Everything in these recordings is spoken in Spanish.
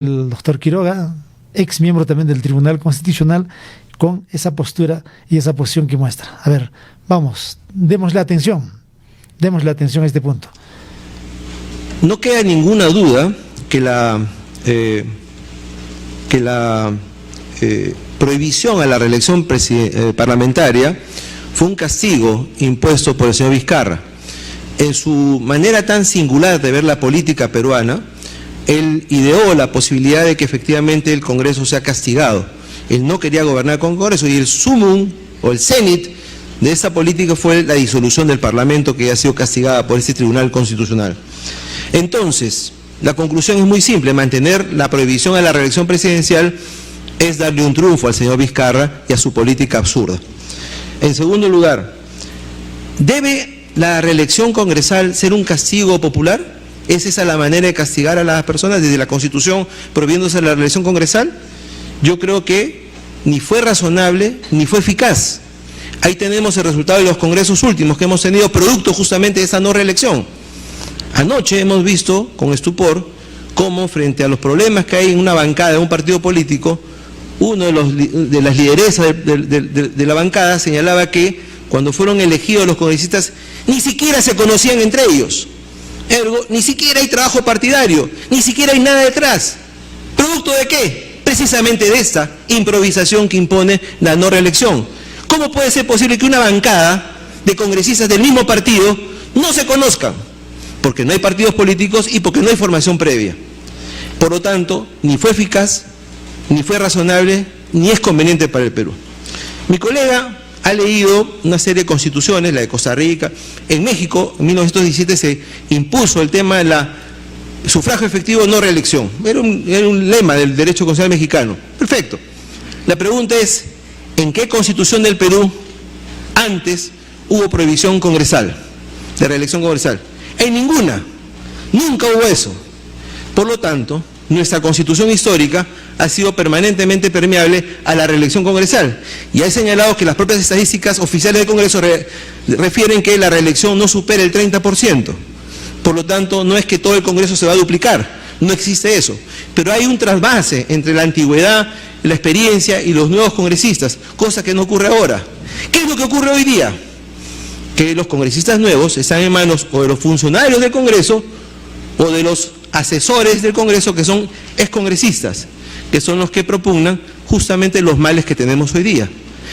el doctor Quiroga, ex miembro también del Tribunal Constitucional, con esa postura y esa posición que muestra. A ver, vamos, démosle atención a este punto. No queda ninguna duda que la prohibición a la reelección parlamentaria fue un castigo impuesto por el señor Vizcarra. En su manera tan singular de ver la política peruana, él ideó la posibilidad de que efectivamente el Congreso sea castigado. Él no quería gobernar con el Congreso y el sumum o el cenit de esta política fue la disolución del Parlamento, que ha sido castigada por este Tribunal Constitucional. Entonces, la conclusión es muy simple: mantener la prohibición a la reelección presidencial es darle un triunfo al señor Vizcarra y a su política absurda. En segundo lugar, ¿debe la reelección congresal ser un castigo popular? ¿Es esa la manera de castigar a las personas desde la Constitución prohibiéndose la reelección congresal? Yo creo que ni fue razonable ni fue eficaz. Ahí tenemos el resultado de los congresos últimos que hemos tenido, producto justamente de esa no reelección. Anoche hemos visto con estupor cómo, frente a los problemas que hay en una bancada de un partido político, uno de las lideresas de la bancada señalaba que cuando fueron elegidos los congresistas ni siquiera se conocían entre ellos. Ergo, ni siquiera hay trabajo partidario, ni siquiera hay nada detrás. ¿Producto de qué? Precisamente de esta improvisación que impone la no reelección. ¿Cómo puede ser posible que una bancada de congresistas del mismo partido no se conozcan? Porque no hay partidos políticos y porque no hay formación previa. Por lo tanto, ni fue eficaz, ni fue razonable, ni es conveniente para el Perú. Mi colega ha leído una serie de constituciones, la de Costa Rica. En México, en 1917, se impuso el tema de la sufragio efectivo no reelección. Era un lema del derecho constitucional mexicano. Perfecto. La pregunta es, ¿en qué constitución del Perú antes hubo prohibición congresal, de reelección congresal? En ninguna. Nunca hubo eso. Por lo tanto, nuestra constitución histórica ha sido permanentemente permeable a la reelección congresal. Y hay señalado que las propias estadísticas oficiales del Congreso refieren que la reelección no supera el 30%. Por lo tanto, no es que todo el Congreso se va a duplicar, no existe eso. Pero hay un trasvase entre la antigüedad, la experiencia y los nuevos congresistas, cosa que no ocurre ahora. ¿Qué es lo que ocurre hoy día? Que los congresistas nuevos están en manos o de los funcionarios del Congreso o de los asesores del Congreso, que son excongresistas, que son los que propugnan justamente los males que tenemos hoy día.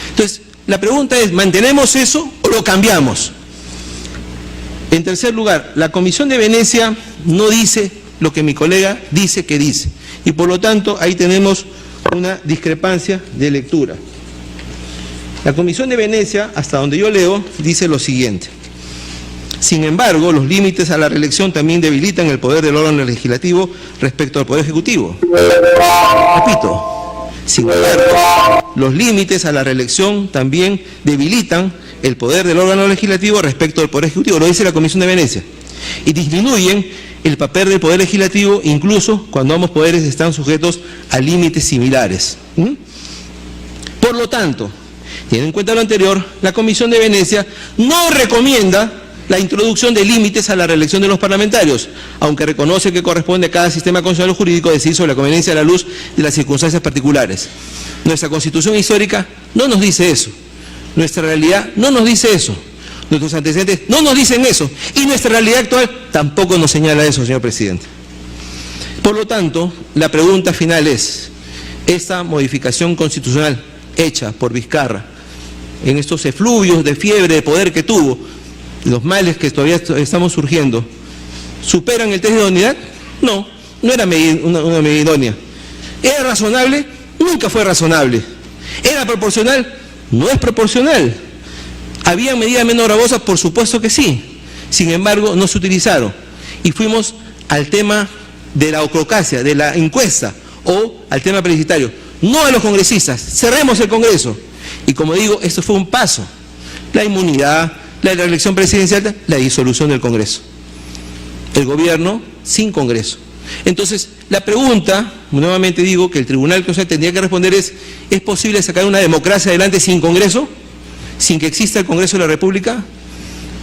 Entonces, la pregunta es, ¿mantenemos eso o lo cambiamos? En tercer lugar, la Comisión de Venecia no dice lo que mi colega dice que dice, y por lo tanto ahí tenemos una discrepancia de lectura. La Comisión de Venecia, hasta donde yo leo, dice lo siguiente: sin embargo, los límites a la reelección también debilitan el poder del órgano legislativo respecto al poder ejecutivo. Repito, sin embargo, los límites a la reelección también debilitan el poder del órgano legislativo respecto al poder ejecutivo, lo dice la Comisión de Venecia, y disminuyen el papel del poder legislativo incluso cuando ambos poderes están sujetos a límites similares. Por lo tanto, teniendo en cuenta lo anterior, la Comisión de Venecia no recomienda la introducción de límites a la reelección de los parlamentarios, aunque reconoce que corresponde a cada sistema constitucional o jurídico decidir sobre la conveniencia a la luz de las circunstancias particulares. Nuestra Constitución histórica no nos dice eso, nuestra realidad no nos dice eso, nuestros antecedentes no nos dicen eso, y nuestra realidad actual tampoco nos señala eso, señor presidente. Por lo tanto, la pregunta final es, esta modificación constitucional hecha por Vizcarra, en estos efluvios de fiebre de poder que tuvo, los males que todavía estamos surgiendo, ¿superan el test de idoneidad? No, no era una medida idónea. ¿Era razonable? Nunca fue razonable. ¿Era proporcional? No es proporcional. ¿Había medidas menos gravosas? Por supuesto que sí. Sin embargo, no se utilizaron. Y fuimos al tema de la oclocracia, de la encuesta, o al tema plebiscitario. No a los congresistas. Cerremos el Congreso. Y como digo, esto fue un paso. La inmunidad, la reelección presidencial, la disolución del Congreso. El gobierno sin Congreso. Entonces, la pregunta, nuevamente digo, que el Tribunal Constitucional tendría que responder ¿es posible sacar una democracia adelante sin Congreso? ¿Sin que exista el Congreso de la República?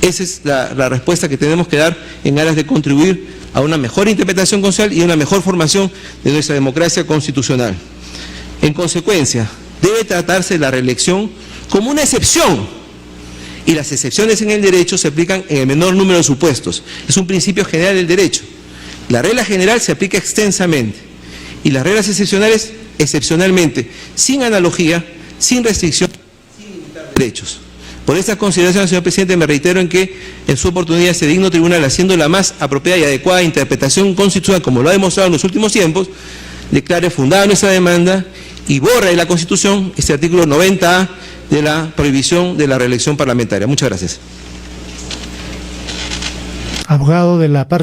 Esa es la respuesta que tenemos que dar en aras de contribuir a una mejor interpretación constitucional y a una mejor formación de nuestra democracia constitucional. En consecuencia, debe tratarse la reelección como una excepción, y las excepciones en el derecho se aplican en el menor número de supuestos. Es un principio general del derecho. La regla general se aplica extensamente y las reglas excepcionales excepcionalmente, sin analogía, sin restricción, sin limitar derechos. Por esta consideración, señor presidente, me reitero en que en su oportunidad este digno tribunal, haciendo la más apropiada y adecuada interpretación constitucional, como lo ha demostrado en los últimos tiempos, declare fundada nuestra demanda y borra de la Constitución este artículo 90A de la prohibición de la reelección parlamentaria. Muchas gracias. Abogado de la parte